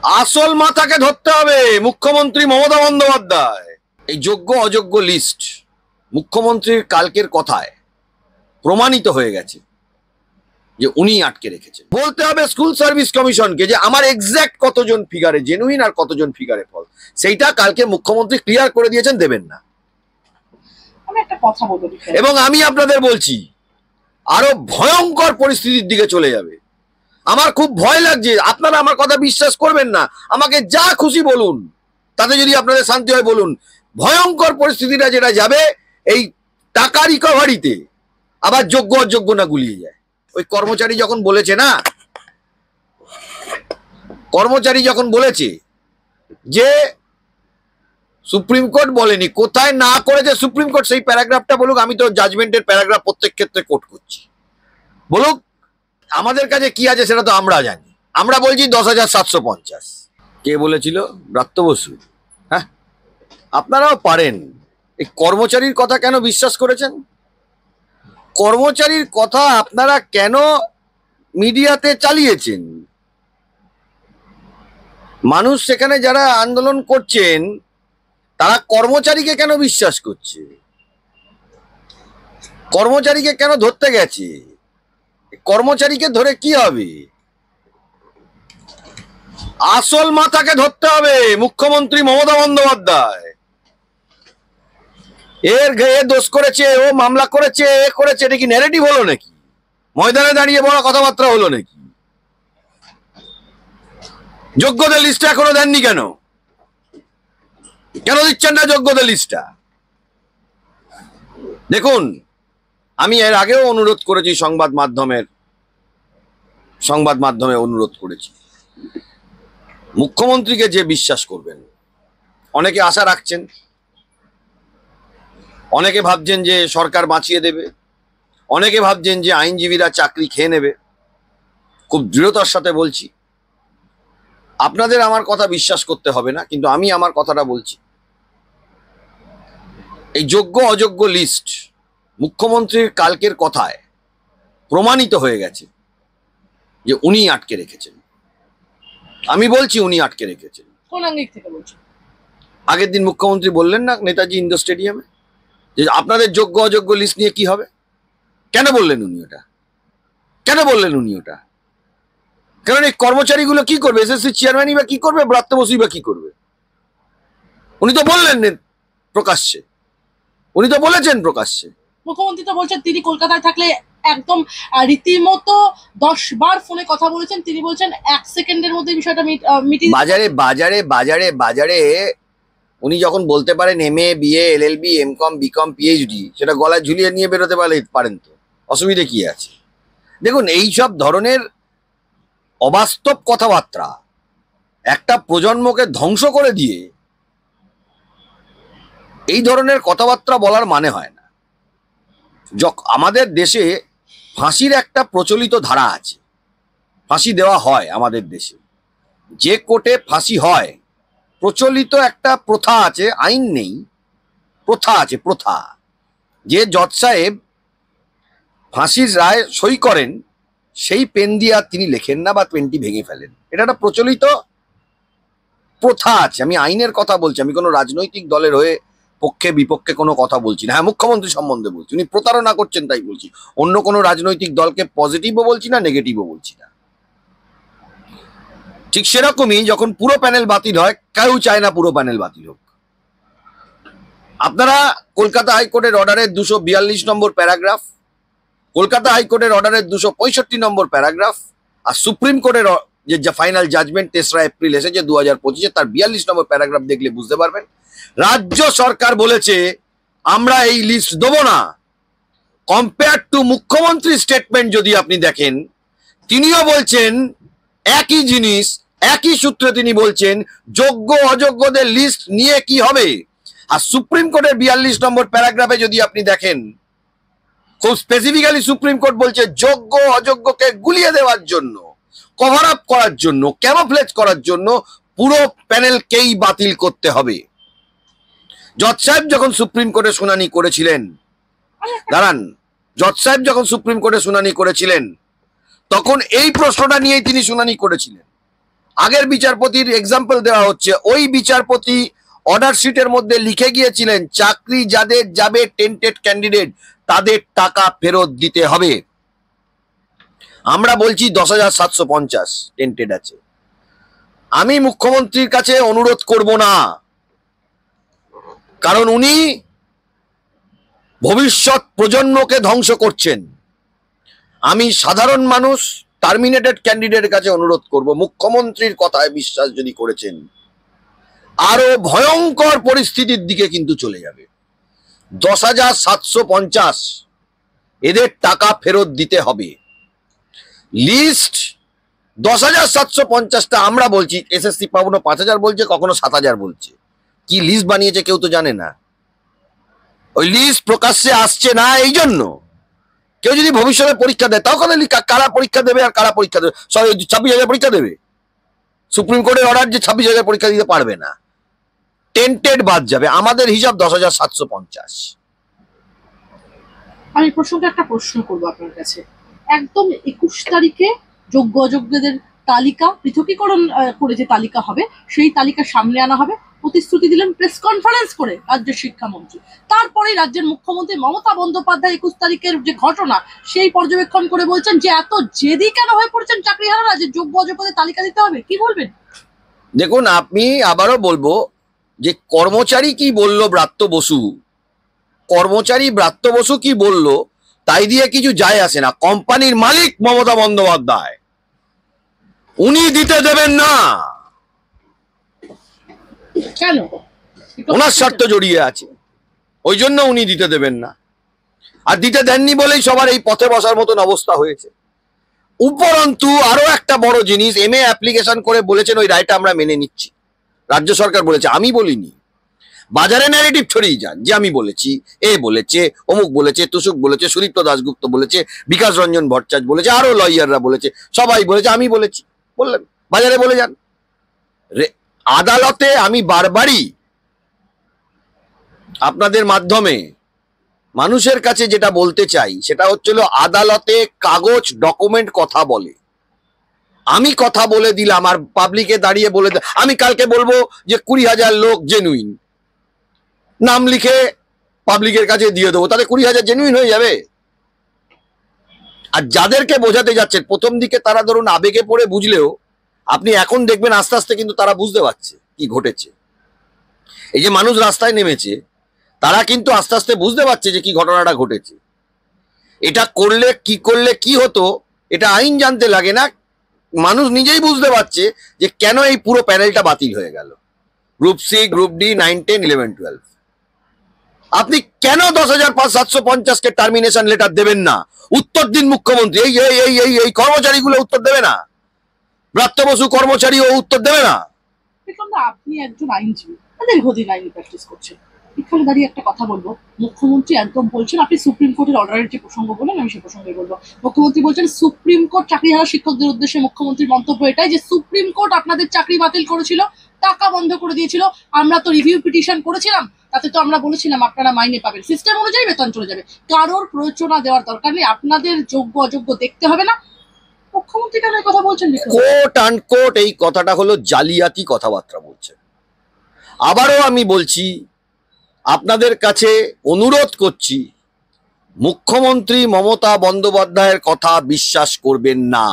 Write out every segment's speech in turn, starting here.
আসল মাথাকে ধরতে হবে মুখ্যমন্ত্রী মমতা বন্দ্যোপাধ্যায়। এই যোগ্য অযোগ্য লিস্ট মুখ্যমন্ত্রীর কালকের কথায় প্রমাণিত হয়ে গেছে যে উনি আটকে রেখেছেন। বলতে হবে স্কুল সার্ভিস কমিশনকে যে আমার এক্সাক্ট কতজন ফিগারে জেনুইন আর কতজন ফিগারে ফল, সেইটা কালকে মুখ্যমন্ত্রী ক্লিয়ার করে দিয়েছেন, দেবেন না। আমি একটা কথা বলবো, এবং আমি আপনাদের বলছি আরো ভয়ঙ্কর পরিস্থিতির দিকে চলে যাবে। আমার খুব ভয় লাগছে, আপনারা আমার কথা বিশ্বাস করবেন না, আমাকে যা খুশি বলুন, তাতে যদি আপনাদের শান্তি হয় বলুন। ভয়ঙ্কর পরিস্থিতিটা যেটা যাবে, এই টাকা রিকভারিতে আবার যোগ্য অযোগ্য না গুলিয়ে যায়। ওই কর্মচারী যখন বলেছে না, কর্মচারী যখন বলেছে যে সুপ্রিম কোর্ট বলেনি, কোথায় না করেছে সুপ্রিম কোর্ট সেই প্যারাগ্রাফটা বলুক। আমি তো জাজমেন্টের প্যারাগ্রাফ প্রত্যেক ক্ষেত্রে কোট করছি, বলুক। আমাদের কাছে কি আছে সেটা তো আমরা জানি। আমরা বলছি 10,750। কে বলেছিল? ব্রাত্য বসু। হ্যাঁ, আপনারাও পারেন। এই কর্মচারীর কথা কেন বিশ্বাস করেছেন? কর্মচারীর কথা আপনারা কেন মিডিয়াতে চালিয়েছেন? মানুষ সেখানে যারা আন্দোলন করছেন তারা কর্মচারীকে কেন বিশ্বাস করছে? কর্মচারীকে কেন ধরতে গেছে? কর্মচারীকে ধরে কি হবে? আসল মাথাকে ধরতে হবে মুখ্যমন্ত্রী মমতা বন্দ্যোপাধ্যায়। এর দোষ করেছে, ও মামলা করেছে, এ করেছে, এটা কি ন্যারেটিভ হলো নাকি? ময়দানে দাঁড়িয়ে বড় কথাবার্তা হলো নাকি? যোগ্যদের লিস্টটা এখনো দেননি কেন? কেন দিচ্ছেন না যোগ্যদের লিস্টটা? দেখুন, আমি এর আগেও অনুরোধ করেছি, সংবাদ মাধ্যমে অনুরোধ করেছি, মুখ্যমন্ত্রীকে যে বিশ্বাস করবেন। অনেকে আশা রাখছেন, অনেকে ভাবছেন যে সরকার বাঁচিয়ে দেবে, অনেকে ভাবছেন যে আইনজীবীরা চাকরি খেয়ে নেবে। খুব দৃঢ়তার সাথে বলছি, আপনাদের আমার কথা বিশ্বাস করতে হবে না, কিন্তু আমি আমার কথাটা বলছি। এই যোগ্য অযোগ্য লিস্ট মুখ্যমন্ত্রীর কালকের কথায় প্রমাণিত হয়ে গেছে যে উনি আটকে রেখেছেন। আমি বলছি উনি আটকে রেখেছেন। কোন আঙ্গিক থেকে বলছেন? আগের দিন মুখ্যমন্ত্রী বললেন না নেতাজি ইন্ডোর স্টেডিয়ামে যে আপনাদের যোগ্য অযোগ্য লিস্ট নিয়ে কি হবে? কেন বললেন উনি ওটা? কেন বললেন উনি ওটা? কারণ এই কর্মচারীগুলো কি করবে? এসএসসি চেয়ারম্যানই বা কি করবে? ব্রাত্য বসুই বা কি করবে? উনি তো বললেন প্রকাশ্যে, উনি তো বলেছেন প্রকাশ্যে। মুখ্যমন্ত্রী তো বলছেন তিনি কলকাতায় থাকলে একদম রীতিমতো 10 বার ফোনে কথা বলেছেন। তিনি বলছেন 1 সেকেন্ডের মধ্যে বিষয়টা মিটিয়ে। বাজারে বাজারে বাজারে বাজারে উনি যখন বলতে পারেন MA BA LLB MCom BCom PhD, সেটা গলায় ঝুলিয়ে নিয়ে বেরোতে পারেন, তো অসুবিধে কি আছে? দেখুন, এই সব ধরনের অবাস্তব কথাবার্তা একটা প্রজন্মকে ধ্বংস করে দিয়ে এই ধরনের কথাবার্তা বলার মানে হয় না। আমাদের দেশে ফাঁসির একটা প্রচলিত ধারা আছে, ফাঁসি দেওয়া হয় আমাদের দেশে। যে কোর্টে ফাঁসি হয় প্রচলিত একটা প্রথা আছে, আইন নেই, প্রথা আছে, প্রথা। যে জজ সাহেব ফাঁসির রায় সই করেন সেই পেন দিয়ে আর তিনি লেখেন না বা পেনটি ভেঙে ফেলেন। এটা একটা প্রচলিত প্রথা আছে। আমি আইনের কথা বলছি, আমি কোনো রাজনৈতিক দলের হয়ে পক্ষে বিপক্ষে কোনো কথা বলছি না। হ্যাঁ, মুখ্যমন্ত্রী সম্বন্ধে বলছি, উনি প্রতারণা করছেন তাই বলছি। অন্য কোনো রাজনৈতিক দলকে পজিটিভও বলছি না, নেগেটিভও বলছি না। ঠিক সেরকমই যখন পুরো প্যানেল বাতিল হয়, কেউ চায় না পুরো প্যানেল বাতিল হোক। আপনারা কলকাতা হাইকোর্টের অর্ডারের 242 নম্বর প্যারাগ্রাফ, কলকাতা হাইকোর্টের অর্ডারের 265 নম্বর প্যারাগ্রাফ, আর সুপ্রিম কোর্টের যে ফাইনাল জাজমেন্ট 3রা এপ্রিল এসেছে 2025, তার 42 নম্বর প্যারাগ্রাফ দেখলে বুঝতে পারবেন রাজ্য সরকার বলেছে আমরা এই লিস্ট দেবো না। কম্পেয়ার টু মুখ্যমন্ত্রী স্টেটমেন্ট যদি আপনি দেখেন, তিনিও বলছেন একই জিনিস, একই সূত্রে তিনি বলছেন যোগ্য অযোগ্যদের লিস্ট নিয়ে কি হবে। আর সুপ্রিম কোর্টের 42 নম্বর প্যারাগ্রাফে যদি আপনি দেখেন, খুব স্পেসিফিক্যালি সুপ্রিম কোর্ট বলছে যোগ্য অযোগ্যকে গুলিয়ে দেওয়ার জন্য, কভার আপ করার জন্য, ক্যামোফ্লেজ করার জন্য পুরো প্যানেলকেই বাতিল করতে হবে। জজ সাহেব যখন সুপ্রিম কোর্টে শুনানি করেছিলেন, জজ সাহেব যখন সুপ্রিম কোর্টে শুনানি করেছিলেন তখন এই প্রশ্নটা নিয়েই তিনি শুনানি করেছিলেন আগের বিচারপতির এক্সাম্পল দেওয়া হচ্ছে, ওই বিচারপতি অর্ডার শিটের মধ্যে লিখে গিয়েছিলেন চাকরি যাদের যাবে টেন্টেড ক্যান্ডিডেট তাদের টাকা ফেরত দিতে হবে। আমরা বলছি 10,750 টেন্টেড আছে। আমি মুখ্যমন্ত্রীর কাছে অনুরোধ করব না, কারণ উনি ভবিষ্যৎ প্রজন্মকে ধ্বংস করছেন। আমি সাধারণ মানুষ টার্মিনেটেড ক্যান্ডিডেটের কাছে অনুরোধ করব, মুখ্যমন্ত্রীর কথায় বিশ্বাস যদি করেছেন আরো ভয়ঙ্কর পরিস্থিতির দিকে কিন্তু চলে যাবে। 10,750 এদের টাকা ফেরত দিতে হবে। লিস্ট 10,750টা আমরা বলছি, এসএসসি কখনো 5,000 বলছে, কখনো 7,000 বলছে। কি লিস্ট বানিয়েছে কেউ তো জানে না। ওই লিস্ট প্রকাশ্যে আসছে না এই জন্য। কেউ যদি ভবিষ্যতে পরীক্ষা দেয় তখন কারা পরীক্ষা দেবে আর কারা পরীক্ষা দেবে, 26,000 পরীক্ষা দেবে। সুপ্রিম কোর্টের অর্ডার যে 26,000 পরীক্ষা দিতে পারবে না, টেন্টেড বাদ যাবে। আমাদের হিসাব 10,750। আমি প্রসঙ্গে একটা প্রশ্ন করবো আপনার কাছে। একদম 21 তারিখে যোগ্য অযোগ্যদের তালিকা পৃথকীকরণ করে যে তালিকা হবে সেই তালিকা সামনে আনা হবে, প্রতিশ্রুতি দিলেন প্রেস কনফারেন্স করে রাজ্যের শিক্ষামন্ত্রী। তারপরেই রাজ্যের মুখ্যমন্ত্রী মমতা বন্দ্যোপাধ্যায় 21 তারিখের যে ঘটনা সেই পর্যবেক্ষণ করে বলছেন যে এত জেদি কেন হয়ে পড়ছেন চাকরিহারারা যে যোগ্য অযোগ্যদের তালিকা দিতে হবে। কি বলবেন? দেখুন, আপনি আবারও বলবো যে কর্মচারী কি বলল ব্রাত্য বসু, কর্মচারী ব্রাত্য বসু কি বলল তাই দিয়ে কিছু যায় আসে না। কোম্পানির মালিক মমতা বন্দ্যোপাধ্যায়, উনি দিতে দেবেন না। কেন? ওনার স্বার্থ জড়িয়ে আছে, ওই জন্য উনি দিতে দেবেন না। আর দিতে দেননি বলেই সবার এই পথে বসার মতন অবস্থা হয়েছে। উপরন্তু আরো একটা বড় জিনিস, এমএ অ্যাপ্লিকেশন করে বলেছেন ওই রায়টা আমরা মেনে নিচ্ছি। রাজ্য সরকার বলেছে, আমি বলিনি। বাজারে ন্যারেটিভ ছড়িয়ে যান যে আমি বলেছি, এ বলেছে, অমুক বলেছে, তুসুক বলেছে, সুদীপ্ত দাশগুপ্ত বলেছে, বিকাশ রঞ্জন ভট্টাচার্য বলেছে, আরো লয়াররা বলেছে, সবাই বলেছে, আমি বলেছি। বললেন বাজারে বলে যান। আদালতে আমি বারবারই আপনাদের মাধ্যমে মানুষের কাছে যেটা বলতে চাই সেটা হচ্ছিল, আদালতে কাগজ ডকুমেন্ট কথা বলে। আমি কথা বলে দিলাম আর পাবলিকে দাঁড়িয়ে বলে আমি কালকে বলবো যে 20,000 লোক জেনুইন, নাম লিখে পাবলিকের কাছে দিয়ে দেবো, তাহলে 20,000 জেনুইন হয়ে যাবে। আর যাদেরকে বোঝাতে যাচ্ছেন প্রথম দিকে তারা ধরুন আবেগে পড়ে বুঝলেও আপনি এখন দেখবেন আস্তে আস্তে কিন্তু তারা বুঝতে পারছে কি ঘটেছে। এই যে মানুষ রাস্তায় নেমেছে তারা কিন্তু আস্তে আস্তে বুঝতে পারছে যে কি ঘটনাটা ঘটেছে। এটা করলে কি হতো এটা আইন জানতে লাগে না, মানুষ নিজেই বুঝতে পারছে যে কেন এই পুরো প্যানেলটা বাতিল হয়ে গেল। Group C, group D, 9, 10, 11, 12। আপনি কেন 10,750-কে টার্মিনেশন লেটার দেবেন না? উত্তর দিন মুখ্যমন্ত্রী। এই এই এই এই কর্মচারীগুলো উত্তর দেবে না? ব্রাত্য বসু কর্মচারী ও উত্তর দেবে না? আপনি একজন আইনজীবী, দীর্ঘদিন আইনি প্র্যাকটিস করছেন, এখানে দাঁড়িয়ে একটা কথা বলবো। মুখ্যমন্ত্রী একদম বলছেন, আপনি সুপ্রিম কোর্টের অর্ডারের যে প্রসঙ্গ বলেন আমি সে প্রসঙ্গে বলবো। মুখ্যমন্ত্রী বলছেন সুপ্রিম কোর্ট চাকরিহারা শিক্ষকদের উদ্দেশ্যে মুখ্যমন্ত্রীর মন্তব্য এটাই যে সুপ্রিম কোর্ট আপনাদের চাকরি বাতিল করেছিল, টাকা বন্ধ করে দিয়েছিল। আমরা তো রিভিউ পিটিশন করেছিলাম, তাতে তো আমরা বলেছিলাম আপনারা মাইনে পাবেন, সিস্টেম অনুযায়ী বেতন চলে যাবে, কারোর প্ররোচনা দেওয়ার দরকার নেই, আপনাদের যোগ্য অযোগ্য দেখতে হবে না। মুখ্যমন্ত্রী কেন কথা বলছেন? কোট আনকোট এই কথাটা হলো জালিয়াতি কথাবার্তা বলছেন। আবারও আমি বলছি, আপনাদের কাছে অনুরোধ করছি, মুখ্যমন্ত্রী মমতা বন্দ্যোপাধ্যায়ের কথা বিশ্বাস করবেন না।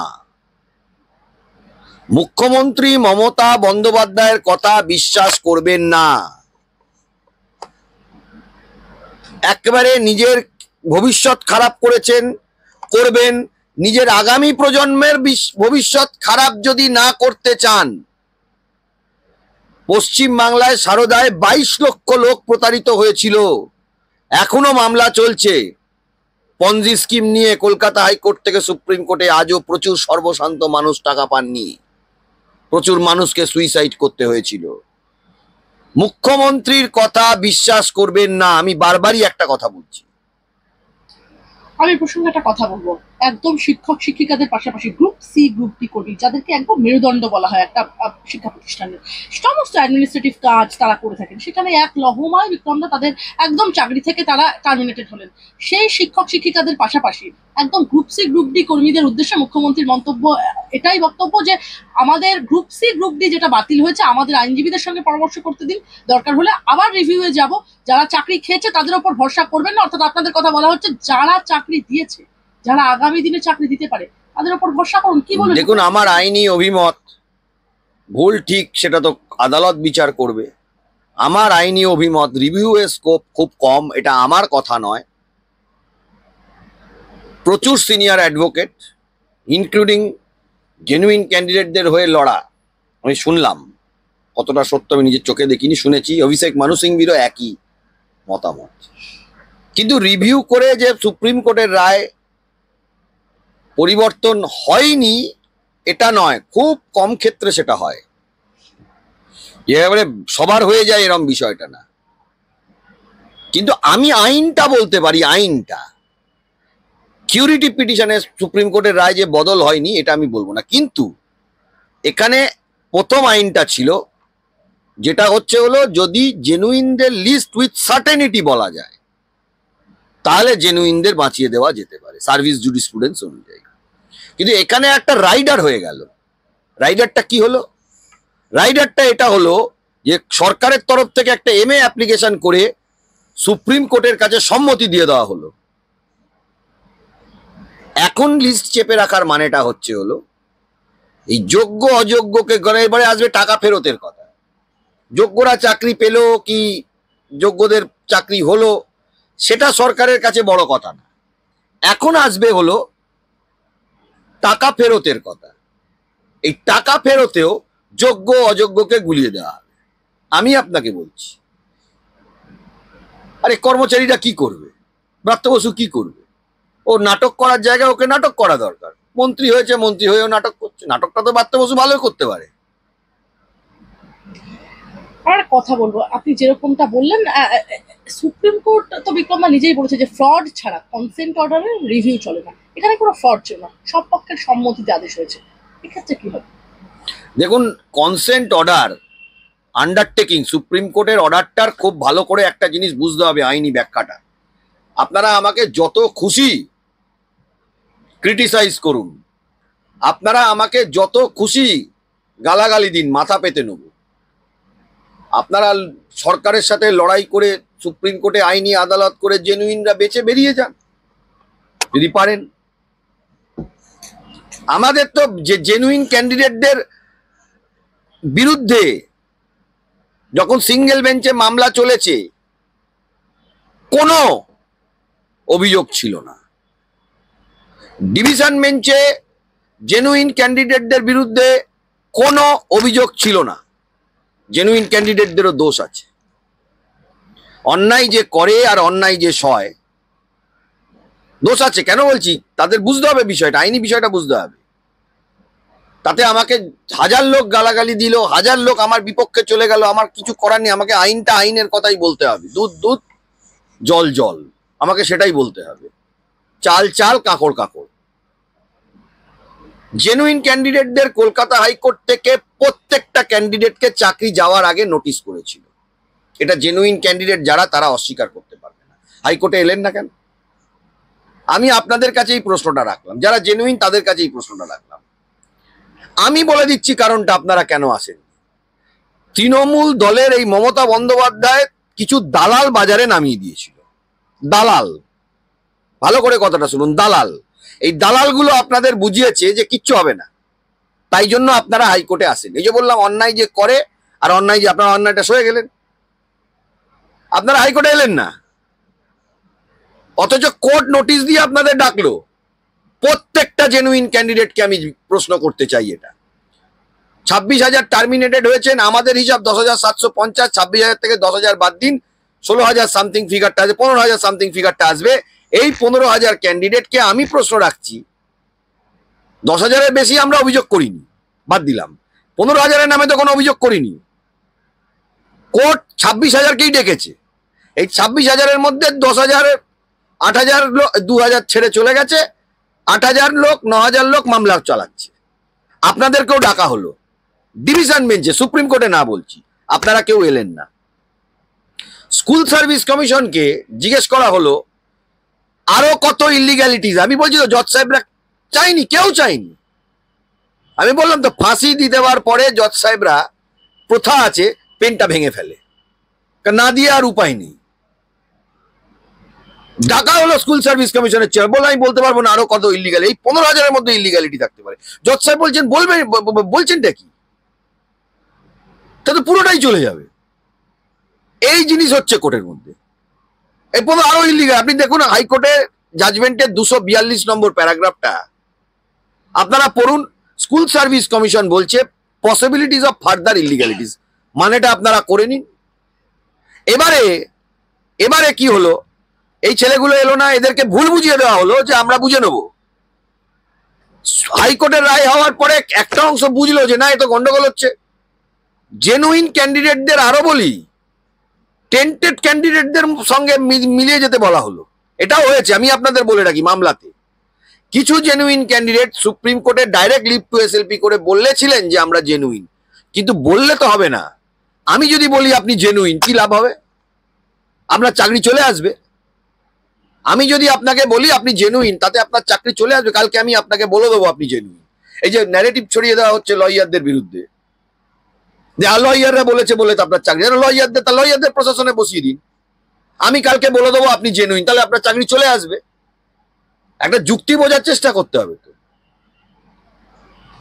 মুখ্যমন্ত্রী মমতা বন্দ্যোপাধ্যায়ের কথা বিশ্বাস করবেন না। একেবারে নিজের ভবিষ্যৎ খারাপ করেছেন, করবেন। নিজের আগামী প্রজন্মের ভবিষ্যৎ খারাপ যদি না করতে চান, পশ্চিম বাংলায় সারদায় 22 লক্ষ লোক প্রতারিত হয়েছিল, এখনো মামলা চলছে পঞ্জি স্কিম নিয়ে। কলকাতা হাইকোর্ট থেকে সুপ্রিম কোর্টে আজও প্রচুর সর্বশান্ত মানুষ টাকা পাননি, প্রচুর মানুষকে সুইসাইড করতে হয়েছিল। মুখ্যমন্ত্রীর কথা বিশ্বাস করবেন না, আমি বারবারই একটা কথা বলছি। আমি প্রসঙ্গে একটা কথা বলবো। একদম শিক্ষক শিক্ষিকাদের পাশাপাশি গ্রুপ সি গ্রুপ ডি কর্মী, যাদেরকে একদম মেরুদণ্ড বলা হয় একটা শিক্ষা প্রতিষ্ঠানের, সমস্ত অ্যাডমিনিস্ট্রেটিভ কাজ তারা করে থাকেন, সেখানে এক লহমায় বিক্রমদা তাদের একদম চাকরি থেকে তারা টার্মিনেটেড হলেন। সেই শিক্ষক শিক্ষিকাদের পাশাপাশি একদম গ্রুপ সি গ্রুপ ডি কর্মীদের উদ্দেশ্যে মুখ্যমন্ত্রীর মন্তব্য এটাই বক্তব্য যে আমাদের গ্রুপ সি গ্রুপ ডি যেটা বাতিল হয়েছে, আমাদের আইনজীবীদের সঙ্গে পরামর্শ করতে দিন, দরকার হলে আবার রিভিউয়ে যাব, যারা চাকরি খেয়েছে তাদের ওপর ভরসা করবেন না। অর্থাৎ আপনাদের কথা বলা হচ্ছে যারা চাকরি দিয়েছে, যারা আগামী দিনে চাকরি দিতে পারে, তাদের উপর ভরসা করুন। কি বলুন? দেখুন, আমার আইনি অভিমত ভুল ঠিক সেটা তো আদালত বিচার করবে। আমার আইনি অভিমত রিভিউ এর স্কোপ খুব কম, এটা আমার কথা নয়। প্রচুর সিনিয়র অ্যাডভোকেট ইনক্লুডিং জেনুইন ক্যান্ডিডেটদের হয়ে লড়া আমি শুনলাম, কতটা সত্য আমি নিজের চোখে দেখিনি, শুনেছি। অভিষেক মানু সিংভিরও একই মতামত। কিন্তু রিভিউ করে যে সুপ্রিম কোর্টের রায় পরিবর্তন হয়নি এটা নয়, খুব কম ক্ষেত্রে সেটা হয়। এবারে সবার হয়ে যায় এরম বিষয়টা না। কিন্তু আমি আইনটা বলতে পারি, আইনটা কিউরিটিভ পিটিশনে সুপ্রিম কোর্টের রায় যে বদল হয়নি এটা আমি বলবো না। কিন্তু এখানে প্রথম আইনটা ছিল যেটা হলো যদি জেনুইনদের লিস্ট উইথ সার্টেনিটি বলা যায় তাহলে জেনুইনদের বাঁচিয়ে দেওয়া যেতে পারে সার্ভিস জুডিসপ্রুডেন্স অনুযায়ী। কিন্তু এখানে একটা রাইডার হয়ে গেল। রাইডারটা কি হলো? রাইডারটা এটা হলো যে সরকারের তরফ থেকে একটা MA অ্যাপ্লিকেশন করে সুপ্রিম কোর্টের কাছে সম্মতি দিয়ে দেওয়া হলো। এখন লিস্ট চেপে রাখার মানেটা হলো এই যোগ্য অযোগ্যকে এবারে আসবে টাকা ফেরতের কথা। যোগ্যরা চাকরি পেল কি যোগ্যদের চাকরি হলো সেটা সরকারের কাছে বড় কথা না। এখন আসবে হলো টাকা ফেরতের কথা। এই টাকা ফেরতেও যোগ্য অযোগ্যকে গুলিয়ে দেওয়া হবে। আমি আপনাকে বলছি, আরে কর্মচারীরা কি করবে? ব্রাত্য বসু কি করবে? ও নাটক করার জায়গায় ওকে নাটক করা দরকার। মন্ত্রী হয়েছে, মন্ত্রী হয়েও নাটক করছে। নাটকটা তো ব্রাত্য বসু ভালোই করতে পারে। আর কথা বলবো, আপনি যেরকমটা বললেন, সুপ্রিম কোর্ট তো বিক্রমদা নিজেই বলেছে যে ফ্রড ছাড়া কনসেন্ট অর্ডারের রিভিউ চলে না। এখানে কোনো ফ্রড ছিল না, সব পক্ষের সম্মতিতে আদেশ হয়েছে, এক্ষেত্রে কি হবে? দেখুন, কনসেন্ট অর্ডার আন্ডারটেকিং, সুপ্রিম কোর্টের অর্ডারটার খুব ভালো করে একটা জিনিস বুঝতে হবে, আইনি ব্যাখ্যাটা। আপনারা আমাকে যত খুশি ক্রিটিসাইজ করুন, আপনারা আমাকে যত খুশি গালাগালি দিন, মাথা পেতে নেব। আপনারা সরকারের সাথে লড়াই করে সুপ্রিম কোর্টে আইনি আদালত করে জেনুইনরা বেঁচে বেরিয়ে যান যদি পারেন। আমাদের তো যে জেনুইন ক্যান্ডিডেটদের বিরুদ্ধে যখন সিঙ্গেল বেঞ্চে মামলা চলেছে কোনো অভিযোগ ছিল না। ডিভিশন বেঞ্চে জেনুইন ক্যান্ডিডেটদের বিরুদ্ধে কোনো অভিযোগ ছিল না। জেনুইন ক্যান্ডিডেটদেরও দোষ আছে। অন্যায় যে করে আর অন্যায় যে সয়, দোষ আছে। কেন বলছি? তাদের বুঝতে হবে বিষয়টা, আইনি বিষয়টা বুঝতে হবে। তাতে আমাকে হাজার লোক গালাগালি দিল, হাজার লোক আমার বিপক্ষে চলে গেল, আমার কিছু করার নেই। আমাকে আইনটা আইনের কথাই বলতে হবে। দুধ দুধ, জল জল, আমাকে সেটাই বলতে হবে। চাল চাল, কাঁকড় কাঁকড়। জেনুইন ক্যান্ডিডেটদের কলকাতা হাইকোর্ট থেকে প্রত্যেকটা ক্যান্ডিডেটকে চাকরি যাওয়ার আগে নোটিশ করেছিল। এটা জেনুইন ক্যান্ডিডেট যারা, তারা অস্বীকার করতে পারবে না। হাইকোর্টে এলেন না কেন? আমি আপনাদের কাছে এই প্রশ্নটা রাখলাম, যারা জেনুইন তাদের কাছে এই প্রশ্নটা রাখলাম। আমি বলে দিচ্ছি কারণটা আপনারা কেন আসেন। তৃণমূল দলের এই মমতা বন্দ্যোপাধ্যায় কিছু দালাল বাজারে নামিয়ে দিয়েছিল। দালাল, ভালো করে কথাটা শুনুন, দালাল। এই দালালগুলো আপনাদের বুঝিয়েছে যে কিচ্ছু হবে না, তাই জন্য আপনারা হাইকোর্টে আসেন। এই যে বললাম, অন্যায় যে করে আর অন্যায় যে, আপনারা অন্যায়টা সয়ে গেলেন, আপনারা হাইকোর্টে এলেন না। অথচ কোর্ট নোটিশ দিয়ে আপনাদের ডাকলো। প্রত্যেকটা জেনুইন ক্যান্ডিডেটকে আমি প্রশ্ন করতে চাই, এটা 26,000 টার্মিনেটেড হয়েছেন, আমাদের হিসাব 10,750, 26,000 থেকে 10,000 বাদ দিন, 16,000 সামথিং ফিগারটা আসবে, 15,000 সামথিং ফিগারটা আসবে। এই 15,000 ক্যান্ডিডেটকে আমি প্রশ্ন রাখছি। 10,000-এর বেশি আমরা অভিযোগ করিনি, বাদ দিলাম। 15,000-এর নামে তো কোনো অভিযোগ করিনি। কোর্ট 26,000-কেই ডেকেছে। এই 26,000-এর মধ্যে 10,000, 8,000, 2,000 ছেড়ে চলে গেছে, 8,000 লোক 9,000 লোক মামলা চালাচ্ছে। আপনাদেরকেও ডাকা হলো ডিভিশন বেঞ্চে, সুপ্রিম কোর্টে না বলছি, আপনারা কেউ এলেন না। স্কুল সার্ভিস কমিশনকে জিজ্ঞেস করা হলো আরো কত ইলিগ্যালিটিস। আমি বলছি তো জজ সাহেবরা চাইনি, কেউ চাইনি। আমি বললাম তো ফাঁসি দিয়ে দেওয়ার পরে জজ সাহেবরা প্রথা আছে পেনটা ভেঙে ফেলে, না দিয়ে আর উপায় নেই। ডাকা হলো স্কুল সার্ভিস কমিশনের চেয়ার, বলে আমি বলতে পারবো না আরো কত ইলিগাল, এই 15,000-এর মধ্যে ইলিগালিটি থাকতে পারে। জজ সাহেব বলছেন বলছেনটা কি, তাতে পুরোটাই চলে যাবে। এই জিনিস হচ্ছে কোর্টের মধ্যে, এই আরো ইলিগাল। আপনি দেখুন হাইকোর্টের জাজমেন্টের 242 নম্বর প্যারাগ্রাফটা আপনারা পড়ুন। স্কুল সার্ভিস কমিশন বলছে পসিবিলিটিস অফ ফার্দার ইলিগালিটিস, মানেটা আপনারা করে নিন। এবারে কি হলো, এই ছেলেগুলো এলো না, এদেরকে ভুল বুঝিয়ে দেওয়া হলো যে আমরা বুঝে নেব। হাইকোর্টের রায় হওয়ার পরে একটা অংশ বুঝলো যে না এ তো গন্ডগোল হচ্ছে। জেনুইন ক্যান্ডিডেটদের আরো বলি টেন্টেড ক্যান্ডিডেটদের সঙ্গে মিলিয়ে যেতে বলা হলো। এটাও হয়েছে, আমি আপনাদের বলে রাখি, মামলাতে কিছু জেনুইন ক্যান্ডিডেট সুপ্রিম কোর্টে ডাইরেক্ট লিভ টু এসএলপি করে বলেছিলেন যে আমরা জেনুইন, কিন্তু বললে তো হবে না। আমি যদি বলি আপনি জেনুইন, কি লাভ হবে? আপনার চাকরি চলে আসবে। আমি যদি আপনাকে বলি আপনি জেনুইন, তাতে আপনার চাকরি চলে আসবে। কালকে আমি আপনাকে বলে দেবো আপনি জেনুইন। এই যে ন্যারেটিভ ছড়িয়ে দেওয়া হচ্ছে লয়ারদের বিরুদ্ধে, যে লয়াররা বলেছে বলে তো আপনার চাকরি, লয়ারদের প্রশাসনে বসিয়ে দিন। আমি কালকে বলে দেবো আপনি জেনুইন, তাহলে আপনার চাকরি চলে আসবে। একটা যুক্তি বোঝার চেষ্টা করতে হবে। তো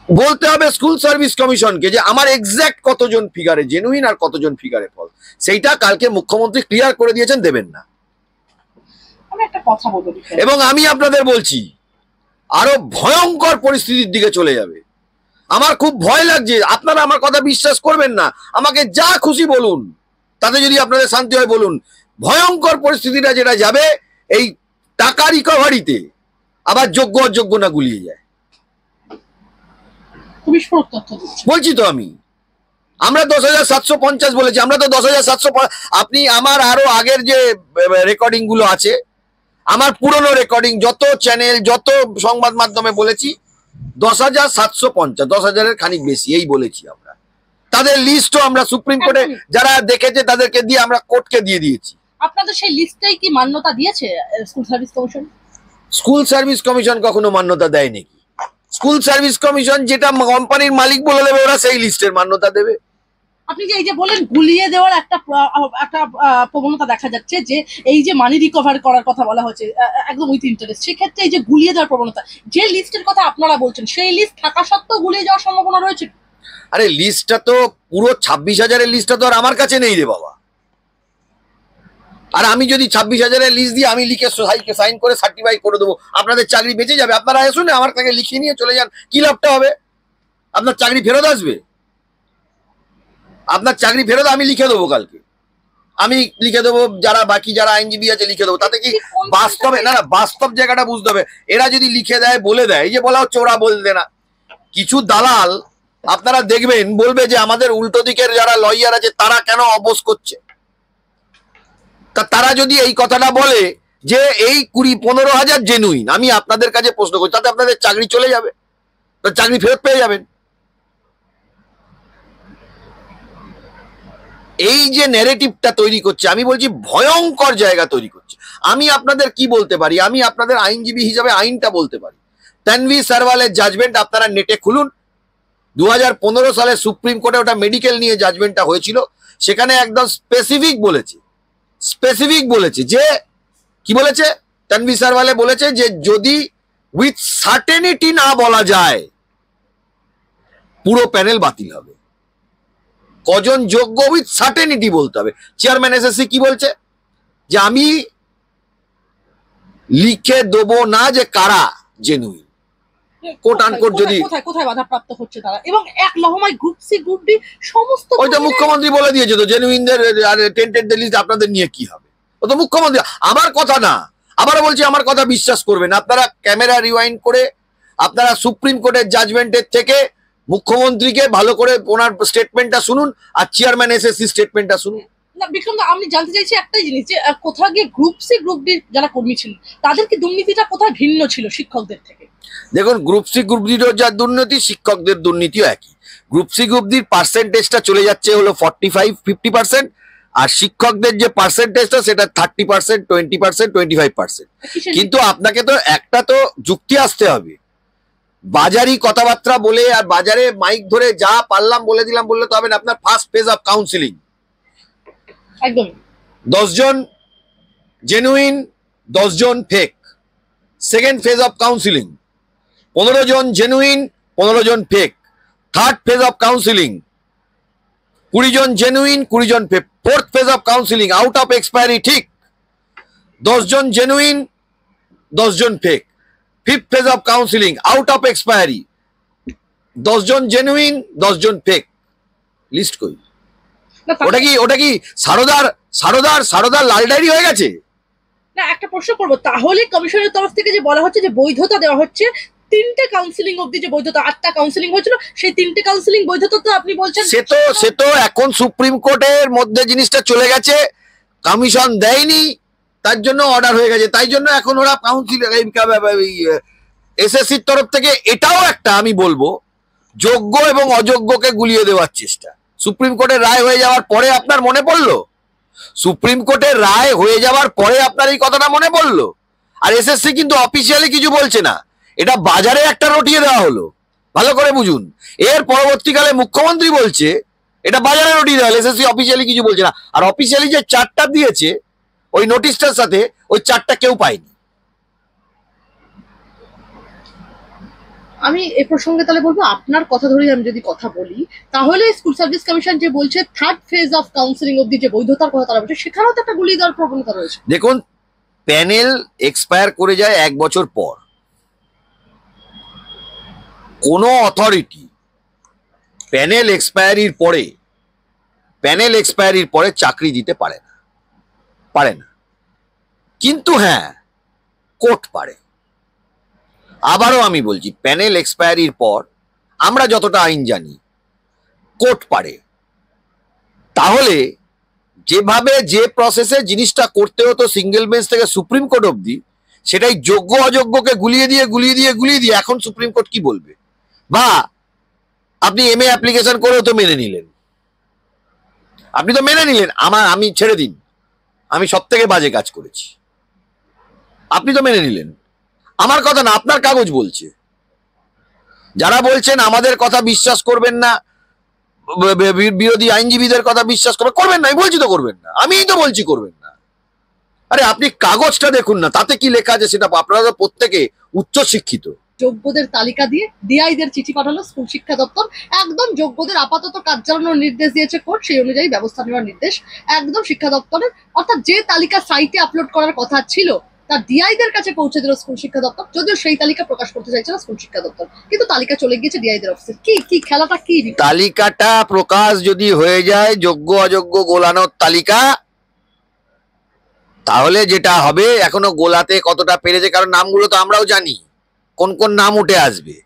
বলতে হবে স্কুল সার্ভিস কমিশনকে যে আমার এক্সাক্ট কতজন ফিগারে জেনুইন আর কতজন ফিগারে ফল, সেইটা কালকে মুখ্যমন্ত্রী ক্লিয়ার করে দিয়েছেন, দেবেন না। একটা কথা বলবো, এবং আমি আপনাদের বলছি আরো ভয়ঙ্কর পরিস্থিতির দিকে চলে যাবে। আমার খুব ভয় লাগছে। আপনারা আমার কথা বিশ্বাস করবেন না, আমাকে যা খুশি বলুন, তাতে যদি আপনাদের শান্তি হয় বলুন। ভয়ঙ্কর পরিস্থিতিটা যেটা যাবে, এই টাকা রিকভারিতে আবার যোগ্য অযোগ্য না গুলিয়ে যায়। বলছি তো আমরা 10,750 বলেছি, আমরা তো 10,700। আপনি আমার আরো আগের যে রেকর্ডিং গুলো আছে, আমার পুরনো রেকর্ডিং, যত চ্যানেল যত সংবাদ মাধ্যমে বলেছি 10,750, 10,000-এর খানিক বেশি এই বলেছি আমরা। তাদের লিস্টও আমরা সুপ্রিম কোর্টে যারা দেখেছে তাদেরকে দিয়ে আমরা কোর্টকে দিয়ে দিয়েছি। আপনাদের সেই লিস্টেই কি মান্যতা দিয়েছে school service commission? School service commission কখনো মান্যতা দেয় নাকি? স্কুল সার্ভিস কমিশন যেটা কোম্পানির মালিক বলে দেবে, ওরা সেই লিস্টের মান্যতা দেবে। আপনি যে এই যে বলেন গুলিয়ে দেওয়ার একটা প্রবণতা দেখা যাচ্ছে, যে এই যে মানি রিকভার করার কথা বলা হচ্ছে একদম উইথ ইন্টারেস্ট, সেক্ষেত্রে এই যে গুলিয়ে দেওয়ার প্রবণতা, যে লিস্টের কথা আপনারা বলছেন সেই লিস্ট থাকা সত্ত্বেও গুলিয়ে যাওয়ার সম্ভাবনা রয়েছে। আরে লিস্টটা তো পুরো 26,000-এর লিস্টটা তো আর আমার কাছে নেই রে বাবা। আর আমি যদি 26,000-এর লিস্ট দিয়ে আমি লিখে সাইন করে সার্টিফাই করে দেবো, আপনাদের চাকরি বেঁচে যাবে। আপনারা এসুন, আমার থেকে লিখিয়ে নিয়ে চলে যান, কি লাভটা হবে? আপনার চাকরি ফেরত আসবে। আপনার চাকরি ফেরত আমি লিখে দেবো, কালকে আমি লিখে দেবো, যারা বাকি যারা আইনজীবী আছে লিখে দেবো। তাতে কি বাস্তবে না, বাস্তব জায়গাটা বুঝতে হবে। এরা যদি লিখে দেয়, বলে দেয়, এই যে বলা হচ্ছে ওরা বলতে না, কিছু দালাল আপনারা দেখবেন বলবে যে আমাদের উল্টো দিকের যারা লয়ার আছে তারা কেন অবোধ করছে। তা তারা যদি এই কথাটা বলে যে এই 20-15,000 জেনুইন, আমি আপনাদের কাছে প্রশ্ন করছি, তাতে আপনাদের চাকরি চলে যাবে, চাকরি ফেরত পেয়ে যাবেন। এই যে ন্যারেটিভটা তৈরি করছে, আমি বলছি ভয়ঙ্কর জায়গা তৈরি করছে। আমি আপনাদের কি বলতে পারি, আমি আপনাদের আইনজীবী হিসাবে আইনটা বলতে পারি। তানভি সারওয়ালের জাজমেন্ট আপনারা নেটে খুলুন। 2015 সালে সুপ্রিম কোর্টে ওটা মেডিকেল নিয়ে জাজমেন্টটা হয়েছিল। সেখানে একদম স্পেসিফিক বলেছে যে কি বলেছে, তানভি সারওয়ালে বলেছে যে যদি উইথ সার্টেনিটি না বলা যায়, পুরো প্যানেল বাতিল হবে। কজন যোগ্য উইথ সার্টেনিটি বলতে হবে। চেয়ারম্যান এসএসসি কি বলছে, যে আমি লিখে দেবো না যে কারা জেনুইন। কোট আনকোট যদি কোথায় বাধাপ্রাপ্ত হচ্ছে তারা, এবং এক লহমায় গ্রুপ সি গ্রুপ ডি সমস্ত, ওইটা মুখ্যমন্ত্রী বলে দিয়েছে তো, জেনুইনদের আর টেন্টেডদের লিস্ট আপনাদের নিয়ে কি হবে, ও তো মুখ্যমন্ত্রী। আমার কথা না, আবারও বলছি, আমার কথা বিশ্বাস করবেন আপনারা। ক্যামেরা রিওয়াইন্ড করে আপনারা সুপ্রিম কোর্টের জাজমেন্টের থেকে মুখ্যমন্ত্রীকে ভালো করে ওনার স্টেটমেন্টটা শুনুন, আর চেয়ারম্যান এসএসসি স্টেটমেন্টটা শুনুন। না বিক্রম, আমি জানতে চাইছি একটাই জিনিস, যে কোথাও গিয়ে গ্রুপ সি গ্রুপ ডি যারা কর্মী ছিলেন তাদের কি দুর্নীতিটা কোথায় ভিন্ন ছিল শিক্ষকদের থেকে? দেখুন, গ্রুপ সি গ্রুপ ডিরও যা দুর্নীতি, শিক্ষকদের দুর্নীতিও একই। গ্রুপ সি গ্রুপ ডির পার্সেন্টেজটা চলে যাচ্ছে হলো 45-50%, আর শিক্ষকদের যে পার্সেন্টেজটা সেটা 30%, 20%, 25%। কিন্তু আপনাকে তো একটা তো যুক্তি আসতে হবে। বাজারি কথাবার্তা বলে আর বাজারে মাইক ধরে যা পারলাম বলে দিলাম বললে তো হবে না। আপনার ফার্স্ট ফেজ অফ কাউন্সিলিং, একদম 10 জন জেনুইন, 10 জন fake. Second phase of counselling, 15 জন জেনুইন, 15 জন fake. Third phase of counselling, 20 জন জেনুইন, 20 জন fake. Fourth phase of counselling, out of expiry ঠিক 10 জন জেনুইন, 10 জন fake. Fifth phase of counselling, out of expiry, 10 জন জেনুইন, 10 জন ফেক। লিস্ট কই? ওটা কি সারদার লাল ডায়েরি হয়ে গেছে? না, একটা প্রশ্ন করবো, তাহলে কমিশনের তরফ থেকে যে বলা হচ্ছে যে বৈধতা দেওয়া হচ্ছে 3টে কাউন্সিলিং অবধি, যে বৈধতা 8টা কাউন্সিলিং হয়েছিল, সেই 3টে কাউন্সিলিং বৈধতা তো আপনি বলছেন সে তো এখন সুপ্রিম কোর্টের মধ্যে জিনিসটা চলে গেছে, কমিশন দেয়নি, তার জন্য অর্ডার হয়ে গেছে। তাই জন্য এখন ওরা কাউন্সিল এসএসসির তরফ থেকে এটাও একটা আমি বলবো যোগ্য এবং অযোগ্যকে গুলিয়ে দেওয়ার চেষ্টা। সুপ্রিম কোর্টের রায় হয়ে যাওয়ার পরে আপনার মনে পড়লো? সুপ্রিম কোর্টের রায় হয়ে যাওয়ার পরে আপনার এই কথাটা মনে পড়লো? আর এসএসসি কিন্তু অফিসিয়ালি কিছু বলছে না, এটা বাজারে একটা রটিয়ে দেওয়া হলো। ভালো করে বুঝুন, এর পরবর্তীকালে মুখ্যমন্ত্রী বলছে এটা বাজারে রটিয়ে দেওয়া হলো, এসএসসি অফিসিয়ালি কিছু বলছে না। আর অফিসিয়ালি যে 4টা দিয়েছে ওই নোটিশটার সাথে, ওই 4টা কেউ পায়নি। আমি এই প্রসঙ্গে তাহলে বলবো, আপনার কথা ধরেই আমি যদি কথা বলি, তাহলে স্কুল সার্ভিস কমিশন যে বলছে থার্ড ফেজ অফ কাউন্সিলিং অবধি যে বৈধতার কথা তারা বলছে, সেখানেও তো একটা গুলিয়ে দেওয়ার প্রবণতা রয়েছে। দেখুন, প্যানেল এক্সপায়ার করে যায় 1 বছর পর। কোনো অথরিটি প্যানেল এক্সপায়ারির পরে চাকরি দিতে পারে না। কিন্তু হ্যাঁ, কোর্ট পারে। আবারও আমি বলছি, প্যানেল এক্সপায়ারির পর আমরা যতটা আইন জানি কোর্ট পারে। তাহলে যেভাবে যে প্রসেসে জিনিসটা করতে হতো সিঙ্গেল বেঞ্চ থেকে সুপ্রিম কোর্ট অবধি, সেটাই যোগ্য অযোগ্যকে গুলিয়ে দিয়ে এখন সুপ্রিম কোর্ট কি বলবে? বা আপনি এমএ অ্যাপ্লিকেশন করেও তো মেনে নিলেন, আমি ছেড়ে দিন, আমি সব থেকে বাজে কাজ করেছি, আপনি তো মেনে নিলেন। আমার কথা না, আপনার কাগজ বলছে। যারা বলছেন আমাদের কথা বিশ্বাস করবেন না, বিরোধী আইনজীবীদের কথা বিশ্বাস করবেন না, আমি বলছি তো করবেন না, আমিই তো বলছি করবেন না। আরে আপনি কাগজটা দেখুন না, তাতে কি লেখা আছে সেটা। আপনারা তো প্রত্যেকে উচ্চ শিক্ষিত। যোগ্যদের তালিকা দিয়ে ডিআইদের চিঠি পাঠালো স্কুল শিক্ষা দপ্তর, একদম যোগ্যদের আপাতত কাজ চালানোর নির্দেশ দিয়েছে কোর্ট, সেই অনুযায়ী ব্যবস্থা নেওয়ার নির্দেশ একদম শিক্ষা দপ্তরের। অর্থাৎ যে তালিকা সাইটে আপলোড করার কথা ছিল তা ডিআইদের কাছে পৌঁছে দিল স্কুল শিক্ষা দপ্তর, যদিও সেই তালিকা প্রকাশ করতে চাইছে না স্কুল শিক্ষা দপ্তর, কিন্তু তালিকা চলে গিয়েছে ডিআইদের অফিসে। কি খেলাটা কি? তালিকাটা প্রকাশ যদি হয়ে যায় যোগ্য অযোগ্য গোলানোর তালিকা, তাহলে যেটা হবে, এখনো গোলাতে কতটা পেরেছে, কারণ নামগুলো তো আমরাও জানি, কোন কোন নাম উঠে আসবে,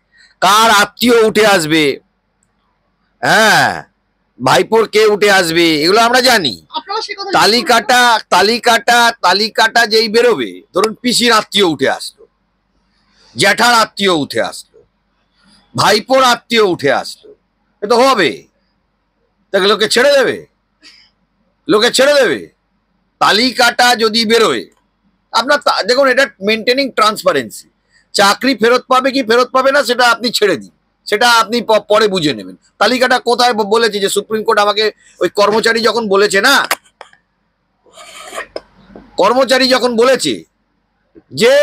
কার আত্মীয় উঠে আসবে, হ্যাঁ, ভাইপোর কে উঠে আসবে, এগুলো আমরা জানি। তালিকাটা যেই বেরোবে, ধরুন পিসির আত্মীয় উঠে আসলো, জ্যাঠার আত্মীয় উঠে আসলো, ভাইপোর আত্মীয় উঠে আসলো, এ তো হবে। তাকে লোকে ছেড়ে দেবে। তালিকাটা যদি বেরোয়, আপনার দেখুন, এটা মেনটেনিং ট্রান্সপারেন্সি। চাকরি ফেরত পাবে কি ফেরত পাবে না সেটা আপনি ছেড়ে দিন, সেটা আপনি পরে বুঝে নেবেন। তালিকাটা কোথায় বলেছে? যে সুপ্রিম কোর্ট আমাকে ওই কর্মচারী যখন বলেছে যে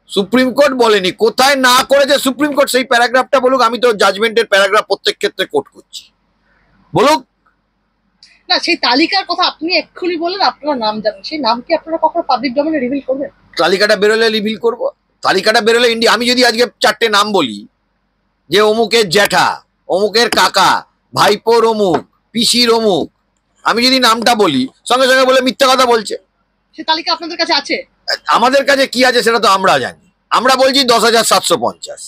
সুপ্রিম কোর্ট বলেনি, কোথায় না করেছে সুপ্রিম কোর্ট সেই প্যারাগ্রাফটা বলুক। আমি তো জাজমেন্টের প্যারাগ্রাফ প্রত্যেক ক্ষেত্রে কোট করছি, বলুক না। সেই তালিকার কথা আপনি এক্ষুনি বলেন, আপনারা নাম জানেন, সেই নাম কি আপনারা কখনো পাবলিক ডোমেইনে রিভিল করবেন? তালিকাটা বেরোলে রিভিল করবো। তালিকাটা বেরোলে আমি যদি আজকে 4টে নাম বলি, যে অমুকের জ্যাঠা, অমুকের কাকা, ভাইপোর অমুক, পিসির অমুক, আমি যদি নামটা বলি, সঙ্গে সঙ্গে বলে মিথ্যা কথা বলছে। সেই তালিকা আপনাদের কাছে আছে? আমাদের কাছে কি আছে সেটা তো আমরা জানি। আমরা বলছি 10,750।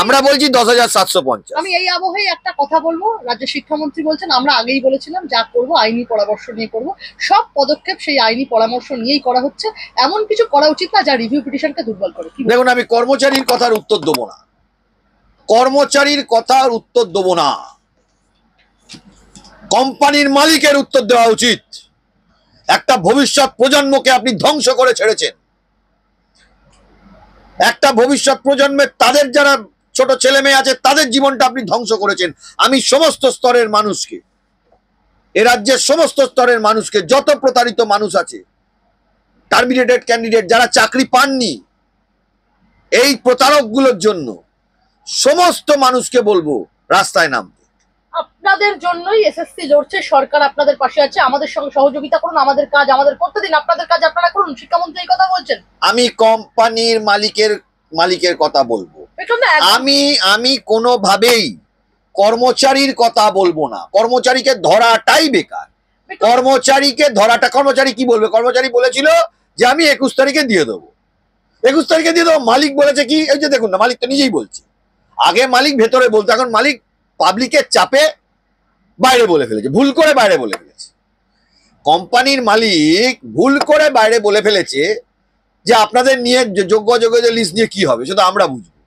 আমরা বলছি 10,750। আমি এই আবহেই একটা কথা বলবো, রাজ্যের শিক্ষামন্ত্রী বলছেন আমরা আগেই বলেছিলাম যা করব আইনি পরামর্শ নিয়ে করব, সব পদক্ষেপ সেই আইনি পরামর্শ নিয়েই করা হচ্ছে, এমন কিছু করা উচিত না যা রিভিউ পিটিশনকে দুর্বল করে। দেখুন, আমি কর্মচারীর কথার উত্তর দেবো না, কর্মচারীর কথার উত্তর দেবো না, কোম্পানির মালিকের উত্তর দেওয়া উচিত। একটা ভবিষ্যৎ প্রজন্মকে আপনি ধ্বংস করে ছেড়েছেন, একটা ভবিষ্যৎ প্রজন্মের তাদের যারা ছোট ছেলে মেয়ে আছে তাদের জীবনটা আপনি ধ্বংস করেছেন। আমি সমস্ত স্তরের মানুষকে, এ রাজ্যের সমস্ত স্তরের মানুষকে, যত প্রতারিত মানুষ আছে, টার্মিনেটেড ক্যান্ডিডেট যারা চাকরি পাননি, এই প্রতারকগুলোর জন্য সমস্ত মানুষকে বলবো রাস্তায় নামতে। আপনাদের জন্যই এসএসসি লড়ছে, সরকার আপনাদের পাশে আছে, আমাদের সঙ্গে সহযোগিতা করুন, আমাদের কাজ আমাদের করতে দিন, আপনাদের কাজ আপনারা করুন। শিক্ষামন্ত্রী এই কথা বলছেন। আমি কোম্পানির মালিকের কথা বলবো, আমি কোনোভাবেই কর্মচারীর কথা বলবো না। কর্মচারীকে ধরাটাই বেকার, কর্মচারী কি বলবে? কর্মচারী বলেছিল যে আমি 21 তারিখে দিয়ে দেবো, 21 তারিখে দিয়ে দেবো। মালিক বলেছে কি, এই যে দেখুন না, মালিক তো নিজেই বলছে। আগে মালিক ভেতরে বলতো, এখন মালিক পাবলিকের চাপে বাইরে বলে ফেলেছে, ভুল করে বাইরে বলে ফেলেছে। কোম্পানির মালিক ভুল করে বাইরে বলে ফেলেছে যে আপনাদের নিয়ে যোগ্যদের লিস্ট নিয়ে কি হবে সেটা আমরা বুঝবো,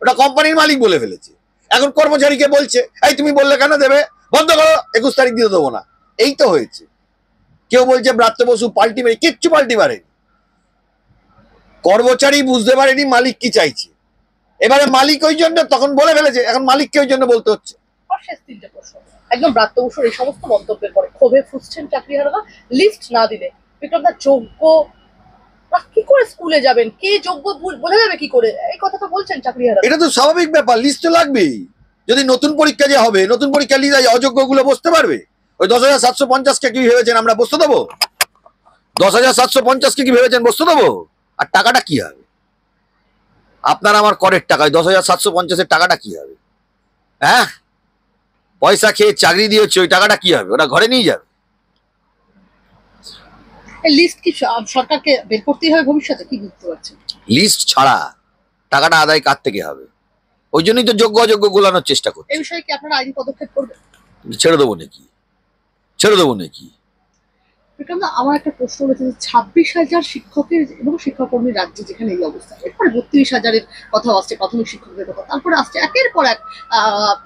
ওটা কোম্পানির মালিক বলে ফেলেছে। এখন কর্মচারীকে বলছে এই তুমি বললে কেন দেবে, বন্ধ করো, 21 তারিখ দিয়ে দেবো না। এই তো হয়েছে। কেউ বলছে ব্রাত্য বসু পাল্টি মারি, কিচ্ছু পাল্টি মারেনি। কর্মচারী বুঝতে পারেনি মালিক কি চাইছে, এবারে মালিক ওই জন্য তখন বলে ফেলেছে, এখন মালিককে ওই জন্য বলতে হচ্ছে। একদম ব্রাত্য বসুর এই সমস্ত মন্তব্যের পরে ক্ষোভে ফুসছেন চাকরিহারারা। লিস্ট না দিলে বিক্রমদা যোগ্য কি করে স্কুলে যাবেন, কে যোগ্য বোঝা যাবে কি করে, এই কথা তো বলছেন চাকরিহারা। এটা তো স্বাভাবিক ব্যাপার, লিস্ট তো লাগবেই। যদি নতুন পরীক্ষা যে হবে, নতুন পরীক্ষা লিস্ট অযোগ্য গুলো বসতে পারবে। ওই 10,750 কে কি ভেবেছেন আমরা বসতে দেবো? 10,750 কে কি ভেবেছেন বসতে দেবো? আর টাকাটা কি হবে? আপনার আমার করের টাকায় 10,750 টাকাটা কি হবে? হ্যাঁ, পয়সা খেয়ে চাকরি দিয়েছে, ওই টাকাটা কি হবে? ওরা ঘরে নিয়ে যাবে। লিস্ট কি সরকারকে বের করতেই হবে ভবিষ্যতে, কি বুঝতে পারছেন? লিস্ট ছাড়া টাকাটা আদায় কার থেকে হবে? ওই জন্যই তো যোগ্য অযোগ্য গোলানোর চেষ্টা করছে। এই বিষয়ে কি আপনারা আইনি পদক্ষেপ করবেন? ছেড়ে দেবো নাকি? আমার একটা প্রশ্ন রয়েছে, 26,000 শিক্ষকের এবং শিক্ষাকর্মীর রাজ্যে যেখানে এই অবস্থা, এরপরে 32,000-এর কথা আসছে, প্রাথমিক শিক্ষকদের কথা, তারপরে আসছে একের পর এক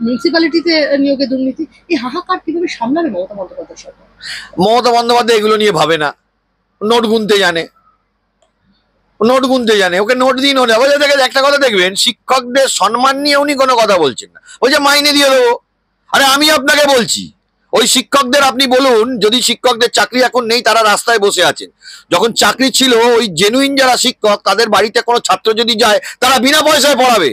মিউনিসিপ্যালিটিতে নিয়োগে দুর্নীতি। এই হাহাকার কিভাবে সামলাবে মমতা বন্দ্যোপাধ্যায় সরকার? মমতা বন্দ্যোপাধ্যায় এগুলো নিয়ে ভাবে না, নোট গুনতে জানে, ওকে নোট দিন। একটা কথা দেখবেন, শিক্ষকদের সম্মান নিয়ে উনি কোনো কথা বলছেন না, ওই যে মাইনে দিয়ে দেবো। আরে আমি আপনাকে বলছি, ওই শিক্ষকদের আপনি বলুন, যদি শিক্ষকদের চাকরি এখন নেই, তারা রাস্তায় বসে আছেন। যখন চাকরি ছিল, ওই জেনুইন যারা শিক্ষক, তাদের বাড়িতে কোনো ছাত্র যদি যায়, তারা বিনা পয়সায় পড়াবে।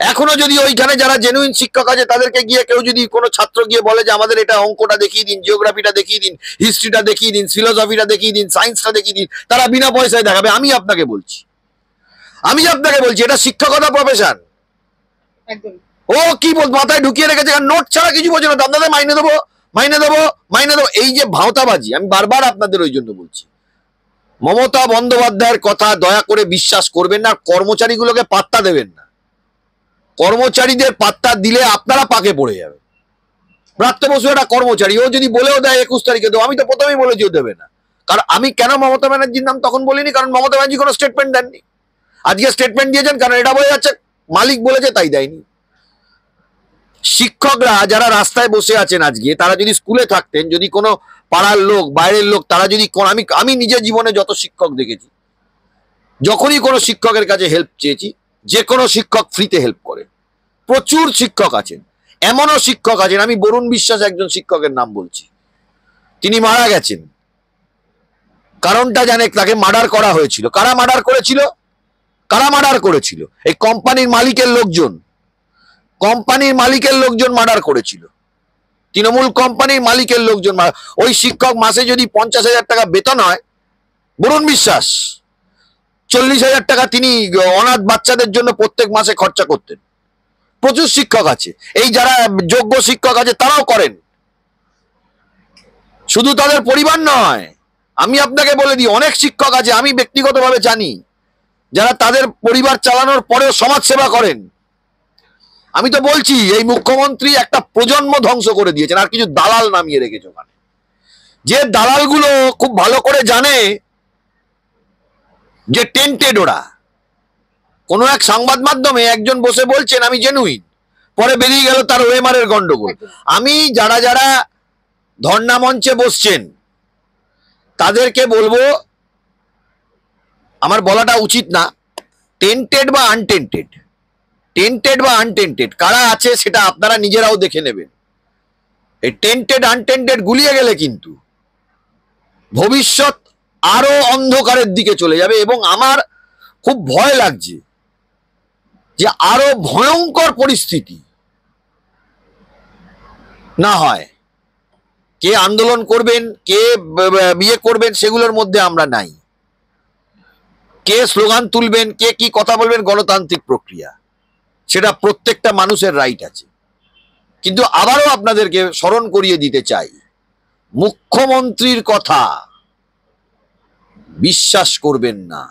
এখনো যদি ওইখানে যারা জেনুইন শিক্ষক আছে, তাদেরকে গিয়ে কেউ যদি কোনো ছাত্র গিয়ে বলে যে আমাদের এটা অঙ্কটা দেখিয়ে দিন, জিওগ্রাফিটা দেখিয়ে দিন, হিস্ট্রিটা দেখিয়ে দিন, ফিলোসফিটা দেখিয়ে দিন, সায়েন্সটা দেখিয়ে দিন, তারা বিনা পয়সায় দেখাবে। আমি আপনাকে বলছি, এটা শিক্ষকতা প্রফেশন। ও কি মাথায় ঢুকিয়ে রেখেছে, নোট ছাড়া কিছু বোঝে না, আপনাদের মাইনে দেবো। এই যে ভাওতাবাজি, আমি বারবার আপনাদের ওই জন্য বলছি, মমতা বন্দ্যোপাধ্যায়ের কথা দয়া করে বিশ্বাস করবেন না। কর্মচারীগুলোকে পাত্তা দেবেন না, কর্মচারীদের পাত্তা দিলে আপনারা পাকে পড়ে যাবে। ব্রাত্য বসু একটা কর্মচারী, ও যদি বলেও দেয় 21 তারিখে দেবো, আমি তো প্রথমেই বলেছি ও দেবে না। কারণ আমি কেন মমতা ব্যানার্জির নাম তখন বলিনি, কারণ মমতা ব্যানার্জি কোনো স্টেটমেন্ট দেননি। আজকে স্টেটমেন্ট দিয়েছেন, কারণ এটা বোঝা যাচ্ছে মালিক বলেছে তাই দেয়নি। শিক্ষকরা যারা রাস্তায় বসে আছেন আজকে, তারা যদি স্কুলে থাকতেন, যদি কোনো পাড়ার লোক, বাইরের লোক, তারা যদি আমি নিজের জীবনে যত শিক্ষক দেখেছি, যখনই কোনো শিক্ষকের কাছে হেল্প চেয়েছি, যে কোনো শিক্ষক ফ্রিতে হেল্প করে। প্রচুর শিক্ষক আছেন, এমনও শিক্ষক আছেন, আমি বরুণ বিশ্বাস একজন শিক্ষকের নাম বলছি, তিনি মারা গেছেন। কারণটা জানে, তাকে মার্ডার করা হয়েছিল। কারা মার্ডার করেছিল? এই কোম্পানির মালিকের লোকজন মার্ডার করেছিল। তৃণমূল কোম্পানির মালিকের লোকজন। ওই শিক্ষক মাসে যদি 50,000 টাকা বেতন হয়, বরুণ বিশ্বাস 40,000 টাকা তিনি অনাথ বাচ্চাদের জন্য প্রত্যেক মাসে খরচা করতেন। প্রচুর শিক্ষক আছে, এই যারা যোগ্য শিক্ষক আছে তারাও করেন, শুধু তাদের পরিবার নয়। আমি আপনাকে বলে দিই, অনেক শিক্ষক আছে, আমি ব্যক্তিগতভাবে জানি, যারা তাদের পরিবার চালানোর পরেও সমাজসেবা করেন। আমি তো বলছি এই মুখ্যমন্ত্রী একটা প্রজন্ম ধ্বংস করে দিয়েছেন, আর কিছু দালাল নামিয়ে রেখেছে ওখানে, যে দালালগুলো খুব ভালো করে জানে যে টেন্টেড ওরা। কোনো এক সংবাদ মাধ্যমে একজন বসে বলছেন আমি জেনুইন, পরে বেরিয়ে গেল তার ওএমআর এর গন্ডগোল। আমি যারা যারা ধর্ণা মঞ্চে বসছেন তাদেরকে বলবো, আমার বলাটা উচিত না, টেন্টেড বা আনটেন্টেড, টেন্টেড বা আনটেন্টেড কারা আছে সেটা আপনারা নিজেরাও দেখে নেবেন। এই টেন্টেড আনটেন্টেড গুলিয়ে গেলে কিন্তু ভবিষ্যৎ আরো অন্ধকারের দিকে চলে যাবে, এবং আমার খুব ভয় লাগছে যে আরো ভয়ঙ্কর পরিস্থিতি না হয়। কে আন্দোলন করবেন, কে বিয়ে করবেন, সেগুলোর মধ্যে আমরা নাই। কে স্লোগান তুলবেন, কে কি কথা বলবেন, গণতান্ত্রিক প্রক্রিয়া, সেটা প্রত্যেকটা মানুষের রাইট আছে। কিন্তু আবারও আপনাদেরকে স্মরণ করিয়ে দিতে চাই, মুখ্যমন্ত্রীর কথা বিশ্বাস করবেন না।